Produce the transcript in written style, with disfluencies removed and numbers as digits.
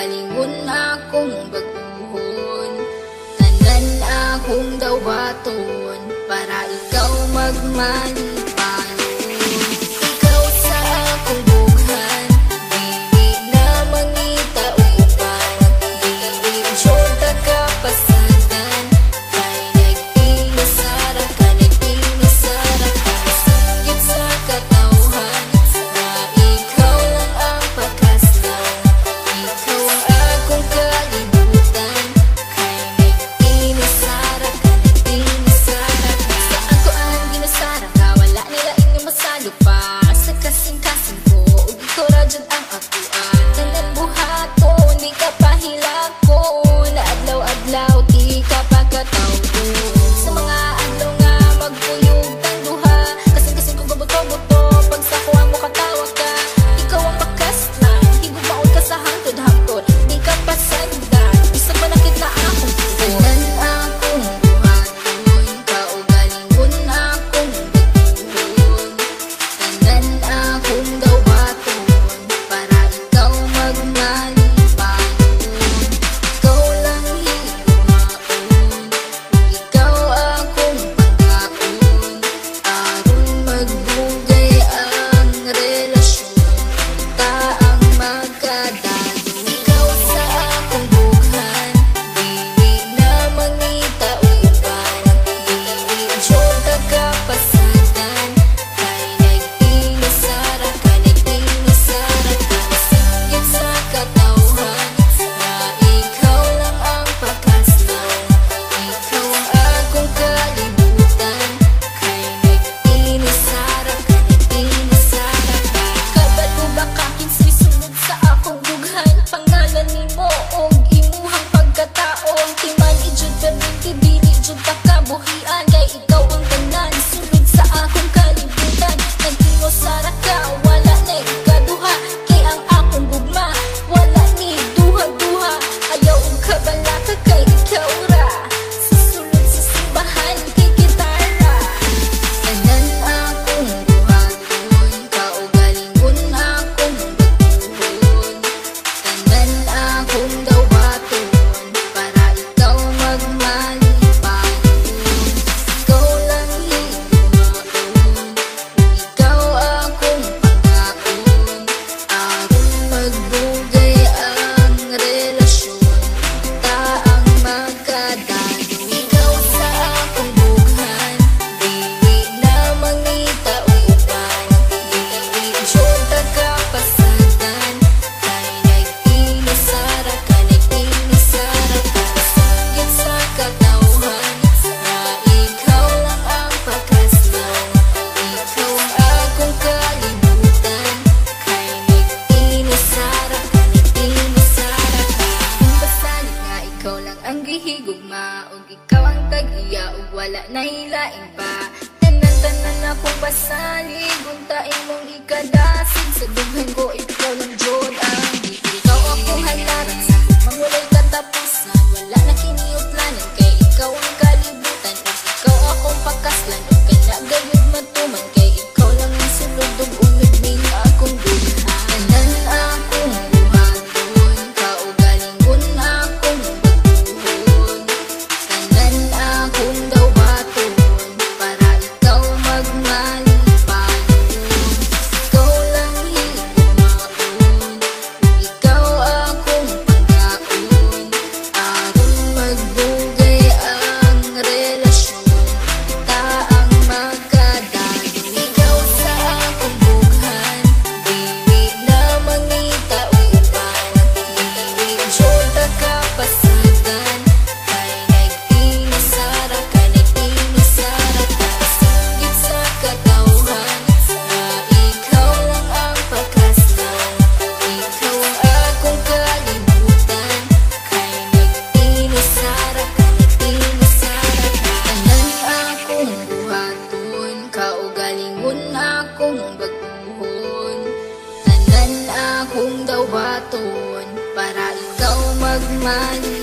kaugalingon akong baguhon. Tanan akong dawaton para ikaw magmalipayon. Ikaw sa akong bughan, dili na mangita uban. Dili jota ka pasagan, kay nag-inasara ka, nag-inasara ka. Singgit sa katawhan na ikaw lang ang pakaslan. Ikaw ang akong kalibutan, kay nag-inasara ka, nag-inasara ka. Saan ko ang ginasara ka, wala nila inyong masalo pa. Sa kasing-kasing ko, ug ikaw ra dyan ang akuan. Tanan buhaton, di ka pahilakon. Adlaw-adlaw, di ka pagkatawgon. Sa mga adlaw nga magpuyog tang duha, kasing-kasing ko gabuto-buto, pag sa kuha mo katawa ka. Ikaw ang pakaslan, higugmaon ka sa hangtod-hangtod, di ka pasagdan, bisag ba nakit na akong tugon. Tanan akong buhaton, kaugalingon akong baguhon. Tanan akong dawaton para ikaw magmalipayon. Ikaw lang higugmaon, ikaw akong pagkaon. Aron magbugay ang relasyon, ta ang magkadayon. Ikaw sa akong bughan, dili na mangita uban. Dili jota ka pasagan, kay nag-inasara ka, nag-inasara ka. Singgit sa katawhan na ikaw lang ang pakaslan. Ikaw ang akong kalibutan, kay nag-inasara ka, nag-inasara ka. Kabalo ba ka kinsay sunod sa akong bughan? Pangalan nimo og imuhang pagkatao, ang timan ijud perminti, dili jud ta kabuhian. Kay ikaw ang tanan sunod sa akong kalibutan. Nag-inasara ka, wala na ikaduha. Kay ang akong gugma, wala ni duha-duha. Ayaw og kabalaka, kay ikaw ra susulod sa simbahan, kay gitara. Tanan akong buhaton, kaugalingon akong baguhon. Tanan akong dawaton para ikaw magmalipayon. Ikaw lang higugmaon, ikaw akong pagkaon. Aron magbugay ang relasyon, ta ang magkadayon. Ikaw sa akong bughan, dili na mangita uban. Dili jota ka pasagan, kay nag-inasara ka, nag-inasara ka. Singgit sa katawhan na ikaw lang ang pakaslan. Ikaw ang akong kalibutan, kay nag-inasara ka, nag-inasara ka. Kung basali nga ikaw lang ang gihigugma, ug ikaw ang tag-iya, ug wala na hilaing pa. Tanan-tanan akong basalig, untain mong ikadasig. Sa dughan ko ikaw lang jud ang di. Ikaw akong halaran sa mangulay katapusan, wala na kiniutlanan. Kay ikaw ang kalibutan, ug ikaw akong pakaslan. Ug kanagayod matuman, kay ikaw lang ang sulod ug unod ning akong bughan. Tanan akong buhaton, kaugalingon akong baguhon. Tanan akong dawaton para ikaw magmalipayon. Ikaw lang higugmaon, ikaw akong pagkaon. Aron magbugay ang relasyon, ta ang magkadayon. Ikaw sa akong bughan, dili na mangita uban. Dili jota ka pasagan, kay nag-inasara ka, nag-inasara ka. Singgit sa katawhan na ikaw lang ang pakaslan. Ikaw ang akong kalibutan, kay nag-inasara ka, nag-inasara ka. Tanan akong buhaton, kaugalingon akong baguhon. Tanan akong dawaton para ikaw magmalipayon.